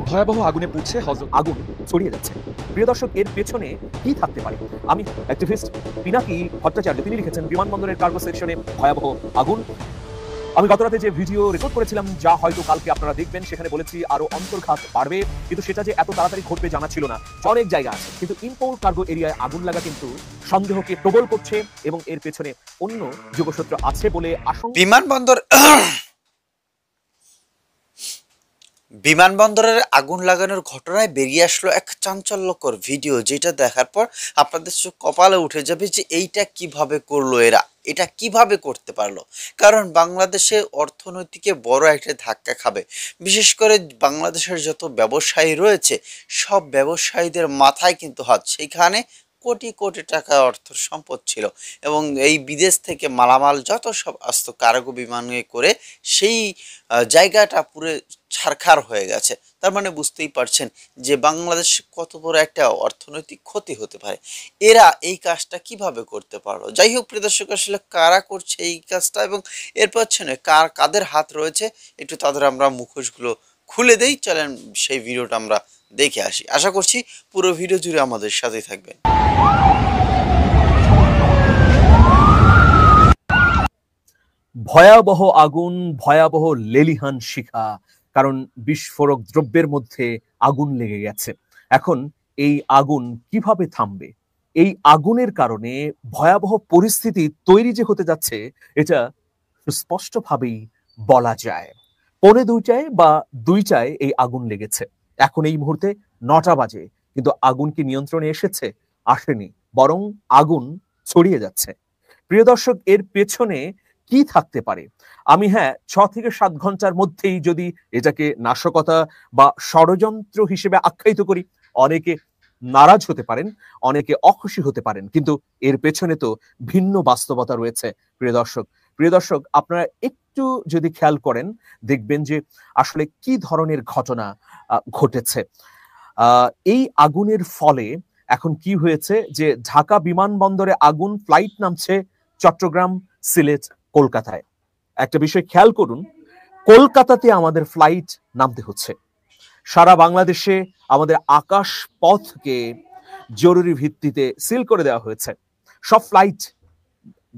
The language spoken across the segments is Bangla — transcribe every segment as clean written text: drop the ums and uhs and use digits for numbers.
ভয়াবহ আগুনে পুড়ছে আগুন ছড়িয়ে যাচ্ছে। প্রিয় দর্শক, এর পেছনে কি থাকতে পারে? আমি অ্যাক্টিভিস্ট পিনাকি ভট্টাচার্য, তিনি লিখেছেন বিমানবন্দরের কার্গো সেকশনে ভয়াবহ আগুন। আমি গতরাতে যে ভিডিও রেকর্ড করেছিলাম, যা হয়তো কালকে আপনারা দেখবেন, সেখানে বলেছি আরো অন্তর্ঘাত বাড়বে, কিন্তু সেটা যে এত তাড়াতাড়ি ঘটবে জানা ছিল না। অনেক জায়গা আছে, কিন্তু ইম্পোর্ট কার্গো এরিয়ায় আগুন লাগা কিন্তু সন্দেহকে প্রবল করছে এবং এর পেছনে অন্য যোগসূত্র আছে বলে আশঙ্কা। বিমানবন্দরের আগুন লাগানোর ঘটনায় বেরিয়ে আসলো এক চাঞ্চল্যকর ভিডিও, যেটা দেখার পর আপনাদের চোখ কপালে উঠে যাবে যে এইটা কিভাবে করলো এরা, এটা কিভাবে করতে পারলো। কারণ বাংলাদেশে অর্থনৈতিকে বড় একটা ধাক্কা খাবে। বিশেষ করে বাংলাদেশের যত ব্যবসায়ী রয়েছে, সব ব্যবসায়ীদের মাথায় কিন্তু হাত। সেইখানে কোটি কোটি টাকা অর্থ সম্পদ ছিল এবং এই বিদেশ থেকে মালামাল যত সব আসতো কার্গো বিমানে করে, সেই জায়গাটা পুরো ছারখার হয়ে গেছে। তার মানে বুঝতেই পারছেন যে বাংলাদেশ কত বড় একটা অর্থনৈতিক ক্ষতি হতে পারে। এরা এই কাজটা কিভাবে করতে পারলো? যাই হোক প্রিয় দর্শক, আসলে কারা করছে এই কাজটা এবং এর পেছনে কাদের হাত রয়েছে, একটু তাদের আমরা মুখোশগুলো খুলে দেই। চলেন সেই ভিডিওটা আমরা দেখে আসি। আশা করছি পুরো ভিডিও জুড়ে আমাদের সাথে থাকবেন। ভয়াবহ আগুন, ভয়াবহ লেলিহান শিখা। কারণ বিস্ফোরক দ্রব্যের মধ্যে আগুন লেগে গেছে। এখন এই আগুন কিভাবে থামবে? এই আগুনের কারণে ভয়াবহ পরিস্থিতি তৈরি যে হতে যাচ্ছে, এটা স্পষ্টভাবেই বলা যায়। 1:45 বা 2টায় এই আগুন লেগেছে। এখন এই মুহূর্তে 9টা বাজে, কিন্তু আগুন কি নিয়ন্ত্রণে এসেছে? আসেনি, বরং আগুন ছড়িয়ে যাচ্ছে। প্রিয় দর্শক, এর পেছনে কি থাকতে পারে? আমি 6 থেকে 7 ঘন্টার মধ্যেই যদি এটাকে নাশকতা বা ষড়যন্ত্র হিসেবে আখ্যায়িত করি, অনেকে নারাজ হতে পারেন, অনেকে অখুশি হতে পারেন, কিন্তু এর পেছনে তো ভিন্ন বাস্তবতা রয়েছে। প্রিয় দর্শক, আপনারা একটু যদি খেয়াল করেন, দেখবেন যে আসলে কি ধরনের ঘটনা ঘটেছে। এই আগুনের ফলে এখন কি হয়েছে, যে ঢাকা বিমানবন্দরে আগুন, ফ্লাইট নামছে চট্টগ্রাম, সিলেট, কলকাতায়। একটা বিষয় খেয়াল করুন, কলকাতাতে আমাদের ফ্লাইট নামতে হচ্ছে। সারা বাংলাদেশে আমাদের আকাশ পথকে জরুরি ভিত্তিতে সিল করে দেওয়া হয়েছে, সব ফ্লাইট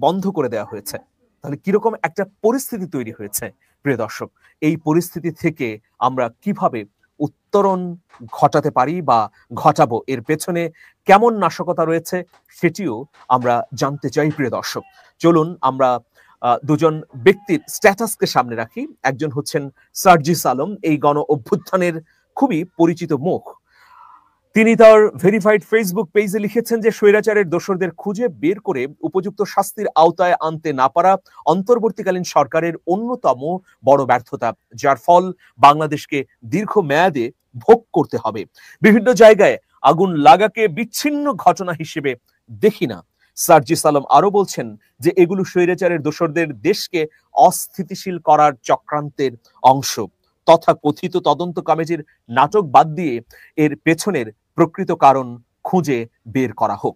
বন্ধ করে দেওয়া হয়েছে। তাহলে কিরকম একটা পরিস্থিতি তৈরি হয়েছে প্রিয় দর্শক? এই পরিস্থিতি থেকে আমরা কিভাবে উত্তরণ ঘটাতে পারি বা ঘটাবো, এর পেছনে কেমন নাশকতা রয়েছে, সেটিও আমরা জানতে চাই প্রিয় দর্শক। চলুন আমরা দুজন ব্যক্তির স্ট্যাটাসকে সামনে রাখি। একজন হচ্ছেন সার্জিস আলম, এই গণ অভ্যুত্থানের খুবই পরিচিত মুখ। তিনি তার ভেরিফাইড ফেসবুক পেজে লিখেছেন যে স্বৈরাচারের দোসরদের খুঁজে বের করে উপযুক্ত শাস্তির আওতায় আনতে না পারা অন্তর্বর্তীকালীন সরকারের অন্যতম বড় ব্যর্থতা, যার ফল বাংলাদেশকে দীর্ঘমেয়াদে ভোগ করতে হবে। বিভিন্ন জায়গায় আগুন লাগাকে বিচ্ছিন্ন ঘটনা হিসেবে দেখি না। সার্জিস আলম আরো বলছেন যে এগুলো স্বৈরাচারের দোসরদের দেশকে অস্থিতিশীল করার চক্রান্তের অংশ। তথা কথিত তদন্ত কমিটির নাটক বাদ দিয়ে এর পেছনের প্রকৃত কারণ খুঁজে বের করা হোক।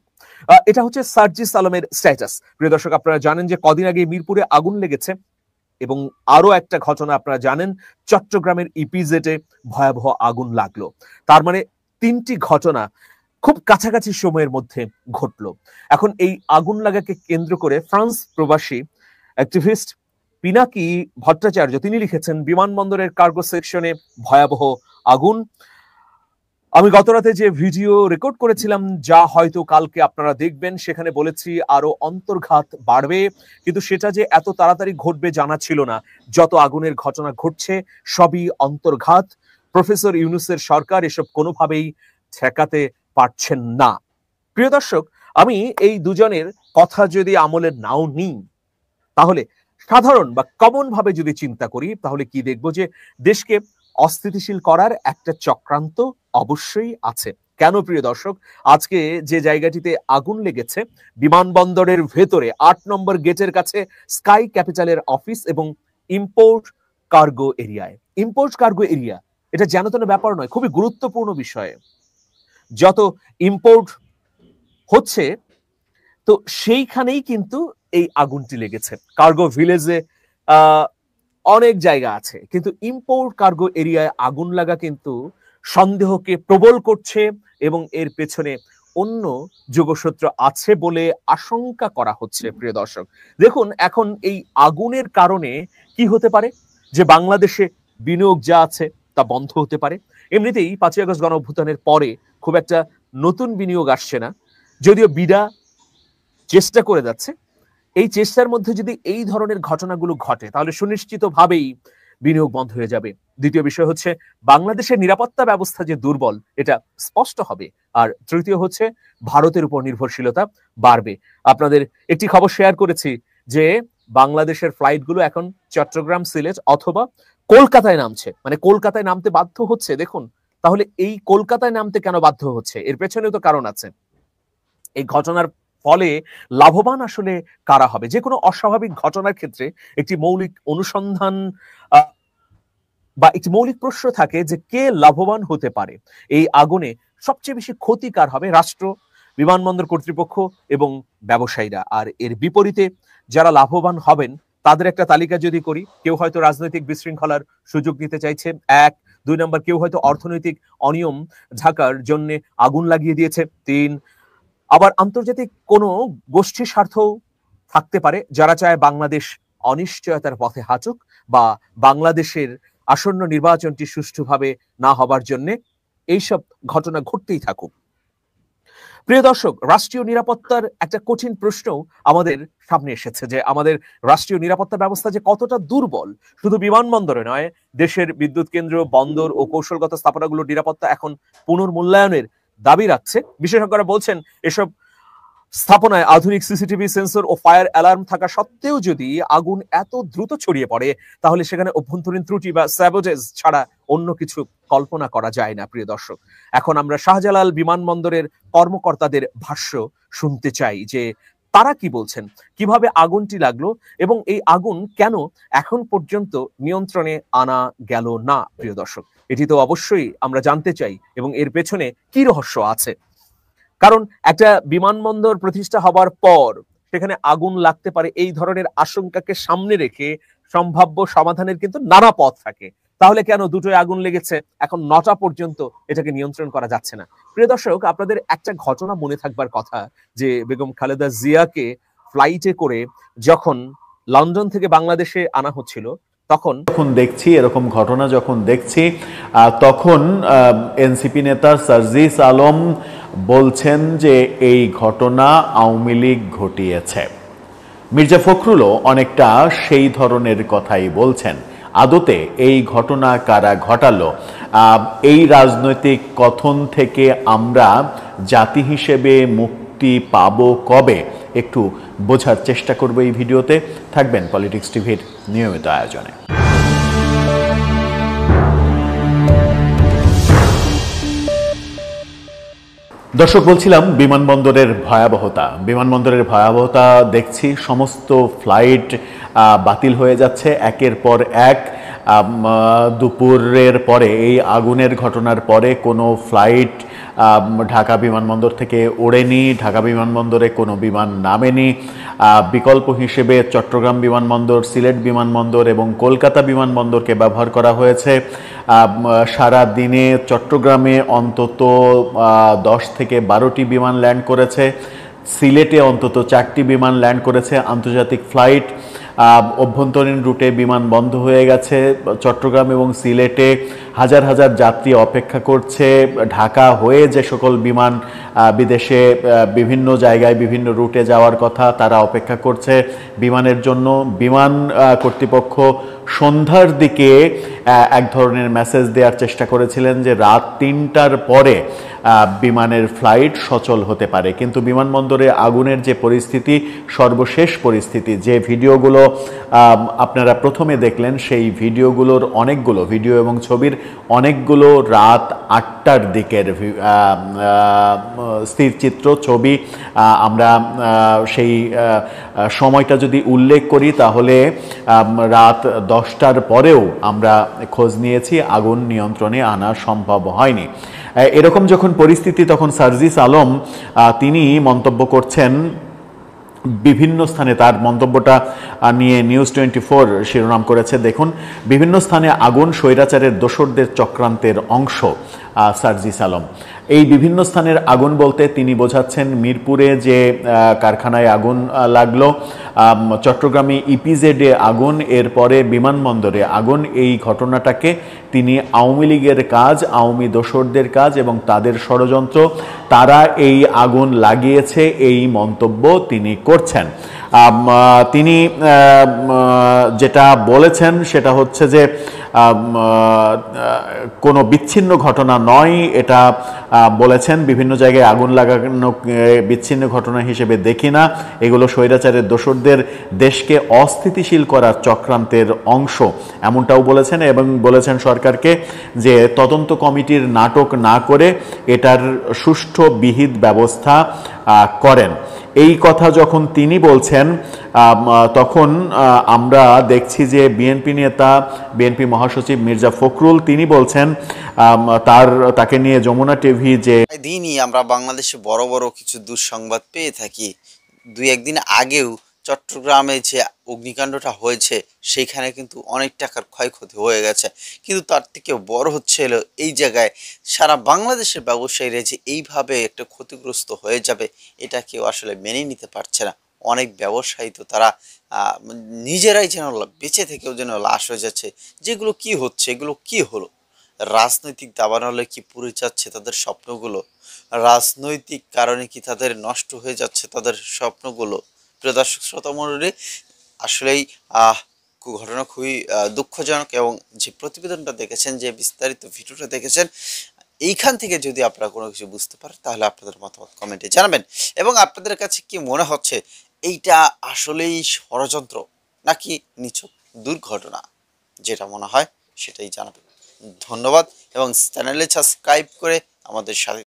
এটা হচ্ছে সার্জিস আলমের স্ট্যাটাস। প্রিয় দর্শক, আপনারা জানেন যে কদিন আগে মিরপুরে আগুন লেগেছে এবং আরো একটা ঘটনা আপনারা জানেন, চট্টগ্রামের ইপিজেডে ভয়াবহ আগুন লাগলো। তার মানে 3টি ঘটনা খুব কাছাকাছি সময়ের মধ্যে ঘটলো। এখন এই আগুন লাগাকে কেন্দ্র করে ফ্রান্স প্রবাসী অ্যাক্টিভিস্ট পিনাকি ভট্টাচার্য, তিনি লিখেছেন বিমানবন্দরের কার্গো সেকশনে ভয়াবহ আগুন। আমি গতরাতে যে ভিডিও রেকর্ড করেছিলাম, যা হয়তো কালকে আপনারা দেখবেন, সেখানে বলেছি আরো অন্তর্ঘাত বাড়বে, কিন্তু সেটা যে এত তাড়াতাড়ি ঘটবে জানা ছিল না। যত আগুনের ঘটনা ঘটছে সবই অন্তর্ঘাত। প্রফেসর ইউনূসের সরকার এসব কোনোভাবেই ঠেকাতে পারছেন না। প্রিয় দর্শক, আমি এই দুজনের কথা যদি আমলে নাও নিই, তাহলে সাধারণ বা কমন ভাবে যদি চিন্তা করি, তাহলে কি দেখবো যে দেশকে অস্থিতিশীল করার একটা চক্রান্ত অবশ্যই আছে। কেন প্রিয় দর্শক? আজকে যে জায়গাটিতে আগুন লেগেছে, বিমানবন্দরের ভেতরে 8 নম্বর গেটের কাছে স্কাই ক্যাপিটালের অফিস এবং ইম্পোর্ট কার্গো এরিয়ায়। ইম্পোর্ট কার্গো এরিয়া এটা জানাতেন ব্যাপার নয়, খুবই গুরুত্বপূর্ণ বিষয়। যত ইম্পোর্ট হচ্ছে, তো সেইখানেই কিন্তু এই আগুনটি লেগেছে। কার্গো ভিলেজে অনেক জায়গা আছে, কিন্তু ইম্পোর্ট কার্গো এরিয়ায় আগুন লাগা কিন্তু সন্দেহকে প্রবল করছে এবং এর পেছনে অন্য যোগসূত্র আছে বলে আশঙ্কা করা হচ্ছে। প্রিয় দর্শক, দেখুন এখন এই আগুনের কারণে কি হতে পারে, যে বাংলাদেশে বিনিয়োগ যা আছে তা বন্ধ হতে পারে। এমনিতেই 5ই আগস্ট গণ অভ্যুত্থানের পরে খুব একটা নতুন বিনিয়োগ আসছে না, যদিও বিডা চেষ্টা করে যাচ্ছে। এই চেষ্টার মধ্যে যদি এই ধরনের ঘটনাগুলো ঘটে তাহলে সুনিশ্চিতভাবেই বিনিয়োগ বন্ধ হয়ে যাবে। দ্বিতীয় বিষয় হচ্ছে বাংলাদেশের নিরাপত্তা ব্যবস্থা যে দুর্বল এটা স্পষ্ট হবে। আর তৃতীয় হচ্ছে ভারতের উপর নির্ভরশীলতা বাড়বে। আপনাদের একটি খবর শেয়ার করেছি যে বাংলাদেশের ফ্লাইটগুলো এখন চট্টগ্রাম, সিলেট অথবা কলকাতায় নামছে, মানে কলকাতায় নামতে বাধ্য হচ্ছে। দেখুন তাহলে এই কলকাতায় নামতে কেন বাধ্য হচ্ছে, এর পেছনেও তো কারণ আছে। এই ঘটনার ফলে লাভবান আসলে কারা হবে? যে কোনো অস্বাভাবিক ঘটনার ক্ষেত্রে একটি মৌলিক অনুসন্ধান বা একটি মৌলিক প্রশ্ন থাকে যে কে লাভবান হতে পারে। এই আগুনে সবচেয়ে বেশি ক্ষতি কার হবে? রাষ্ট্র, বিমানবন্দর কর্তৃপক্ষ এবং ব্যবসায়ীরা। আর এর বিপরীতে যারা লাভবান হবেন তাদের একটা তালিকা যদি করি, কেউ হয়তো রাজনৈতিক বিশৃঙ্খলার সুযোগ নিতে চাইছে, 1। 2 নম্বর, কেউ হয়তো অর্থনৈতিক অনিয়ম ঢাকার জন্য আগুন লাগিয়ে দিয়েছে, 3। আবার আন্তর্জাতিক কোনো গোষ্ঠী স্বার্থ থাকতে পারে, যারা চায় বাংলাদেশ অনিশ্চয়তার পথে হাঁটুক বা বাংলাদেশের আসন্ন নির্বাচনটি সুষ্ঠুভাবে না হবার জন্য এইসব ঘটনা ঘটতেই থাকুক। প্রিয় দর্শক, রাষ্ট্রীয় নিরাপত্তার একটা কঠিন প্রশ্ন আমাদের সামনে এসেছে যে আমাদের রাষ্ট্রীয় নিরাপত্তা ব্যবস্থা যে কতটা দুর্বল। শুধু বিমানবন্দরে নয়, দেশের বিদ্যুৎ কেন্দ্র, বন্দর ও কৌশলগত স্থাপনাগুলোর নিরাপত্তা এখন পুনর্মূল্যায়নের দাবি রাখছে। বিশেষজ্ঞরা বলছেন এসব স্থাপনায় আধুনিক সিসিটিভি, সেন্সর ও ফায়ার অ্যালার্ম থাকা সত্ত্বেও যদি আগুন এত দ্রুত ছড়িয়ে পড়ে তাহলে সেখানে অভ্যন্তরীণ ত্রুটি বা স্যাবোটেজ ছাড়া অন্য কিছু কল্পনা করা যায় না। প্রিয় দর্শক, এখন আমরা শাহজালাল বিমানবন্দরের কর্মকর্তাদের ভাষ্য শুনতে চাই যে তারা কি বলছেন, কিভাবে আগুনটি লাগলো এবং এই আগুন কেন এখন পর্যন্ত নিয়ন্ত্রণে আনা গেল না। প্রিয় দর্শক, এটি তো অবশ্যই আমরা জানতে চাই এবং এর পেছনে কি রহস্য আছে। কারণ একটা বিমানবন্দর প্রতিষ্ঠা হবার পর সেখানে আগুন লাগতে পারে, এই ধরনের আশঙ্কাকে সামনে রেখে সম্ভাব্য সমাধানের কিন্তু নানা পথ থাকে। তাহলে কেন দুটোই আগুন লেগেছে, এখন 9টা পর্যন্ত এটাকে নিয়ন্ত্রণ করা যাচ্ছে না? প্রিয় দর্শক, আপনাদের একটা ঘটনা মনে থাকবার কথা যে বেগম খালেদা জিয়াকে ফ্লাইটে করে যখন লন্ডন থেকে বাংলাদেশে আনা হচ্ছিল তখন দেখছি এরকম ঘটনা যখন দেখছি তখন এনসিপি নেতা সার্জিস আলম বলছেন যে এই ঘটনা আওয়ামী লীগ ঘটিয়েছে। মির্জা ফখরুলও অনেকটা সেই ধরনের কথাই বলছেন। আদতে এই ঘটনা কারা ঘটালো, এই রাজনৈতিক কথন থেকে আমরা জাতি হিসেবে মুক্তি পাবো কবে, একটু বোঝার চেষ্টা করব এই ভিডিওতে। থাকবেন পলিটিক্স টিভির নিয়মিত আয়োজনে। দর্শক, বলছিলাম বিমানবন্দরের ভয়াবহতা দেখছি। সমস্ত ফ্লাইট বাতিল হয়ে যাচ্ছে একের পর এক। দুপুরের পরে এই আগুনের ঘটনার পরে কোনো ফ্লাইট ঢাকা বিমানবন্দর থেকে ওড়েনি, ঢাকা বিমানবন্দরে কোনো বিমান নামেনি। বিকল্প হিসেবে চট্টগ্রাম বিমানবন্দর, সিলেট বিমানবন্দর এবং কলকাতা বিমানবন্দরকে ব্যবহার করা হয়েছে। সারা দিনে চট্টগ্রামে অন্তত 10 থেকে 12টি বিমান ল্যান্ড করেছে, সিলেটে অন্তত 4টি বিমান ল্যান্ড করেছে আন্তর্জাতিক ফ্লাইট। অভ্যন্তরীণ রুটে বিমান বন্ধ হয়ে গেছে। চট্টগ্রাম এবং সিলেটে হাজার হাজার যাত্রী অপেক্ষা করছে। ঢাকা হয়ে যে সকল বিমান বিদেশে বিভিন্ন জায়গায় বিভিন্ন রুটে যাওয়ার কথা তারা অপেক্ষা করছে বিমানের জন্য। বিমান কর্তৃপক্ষ সন্ধ্যার দিকে এক ধরনের মেসেজ দেওয়ার চেষ্টা করেছিলেন যে রাত 3টার পরে বিমানের ফ্লাইট সচল হতে পারে, কিন্তু বিমানবন্দরে আগুনের যে পরিস্থিতি, সর্বশেষ পরিস্থিতি, যে ভিডিওগুলো আপনারা প্রথমে দেখলেন সেই ভিডিওগুলোর অনেকগুলো ভিডিও এবং ছবির অনেকগুলো রাত 8টার দিকের স্থিরচিত্র ছবি। আমরা সেই সময়টা যদি উল্লেখ করি তাহলে রাত 10টার পরেও আমরা খোঁজ নিয়েছি, আগুন নিয়ন্ত্রণে আনা সম্ভব হয়নি। এরকম যখন পরিস্থিতি তখন সার্জিস আলম তিনি মন্তব্য করছেন বিভিন্ন স্থানে তার মন্তব্যটা নিয়ে নিউজ 24 শিরোনাম করেছে, দেখুন, বিভিন্ন স্থানে আগুন স্বৈরাচারের দোসরদের চক্রান্তের অংশ। সার্জিস আলম এই বিভিন্ন স্থানের আগুন বলতে তিনি বোঝাচ্ছেন মিরপুরে যে কারখানায় আগুন লাগলো, চট্টগ্রামে ইপিজেডে আগুন, এরপরে বিমানবন্দরে আগুন। এই ঘটনাটাকে তিনি আওয়ামী লীগের কাজ, আওয়ামী দোসরদের কাজ এবং তাদের ষড়যন্ত্র, তারা এই আগুন লাগিয়েছে, এই মন্তব্য তিনি করছেন। তিনি যেটা বলেছেন সেটা হচ্ছে যে কোনো বিচ্ছিন্ন ঘটনা নয়, এটা বলেছেন বিভিন্ন জায়গায় আগুন লাগানো বিচ্ছিন্ন ঘটনা হিসেবে দেখি না, এগুলো স্বৈরাচারের দোসরদের দেশকে অস্থিতিশীল করার চক্রান্তের অংশ, এমনটাও বলেছেন। এবং বলেছেন সরকারকে যে তদন্ত কমিটির নাটক না করে এটার সুষ্ঠু বিহিত ব্যবস্থা করেন। এই কথা যখন তিনি বলছেন তখন আমরা দেখছি যে বিএনপি নেতা, বিএনপি মহাসচিব মির্জা ফখরুল তিনি বলছেন তাকে নিয়ে যমুনা টিভি যে দিনই আমরা বাংলাদেশে বড় বড় কিছু দুঃসংবাদ পেয়ে থাকি। দুই একদিন আগেও চট্টগ্রামে যে অগ্নিকাণ্ডটা হয়েছে সেইখানে কিন্তু অনেক টাকার ক্ষয়ক্ষতি হয়ে গেছে, কিন্তু তার থেকে বড় হচ্ছে হলো এই জায়গায় সারা বাংলাদেশের ব্যবসায়ীরা যে এইভাবে একটা ক্ষতিগ্রস্ত হয়ে যাবে এটা কেউ আসলে মেনে নিতে পারছে না। অনেক ব্যবসায়ী তো তারা নিজেরাই যেন বেঁচে থেকেও যেন লাশ হয়ে যাচ্ছে, যেগুলো কি হচ্ছে, এগুলো কি হলো? রাজনৈতিক দাবানলে কি পুড়ে যাচ্ছে তাদের স্বপ্নগুলো? রাজনৈতিক কারণে কি তাদের নষ্ট হয়ে যাচ্ছে তাদের স্বপ্নগুলো? প্রিয় দর্শক শ্রোতা মণ্ডলী, আসলেই ঘটনা খুবই দুঃখজনক। এবং যে প্রতিবেদনটা দেখেছেন, যে বিস্তারিত ভিডিওটা দেখেছেন, এইখান থেকে যদি আপনারা কোনো কিছু বুঝতে পারেন তাহলে আপনাদের মতামত কমেন্টে জানাবেন। এবং আপনাদের কাছে কি মনে হচ্ছে, এইটা আসলেই ষড়যন্ত্র নাকি নিছক দুর্ঘটনা? যেটা মনে হয় সেটাই জানাবেন। ধন্যবাদ এবং চ্যানেলে সাবস্ক্রাইব করে আমাদের সাথে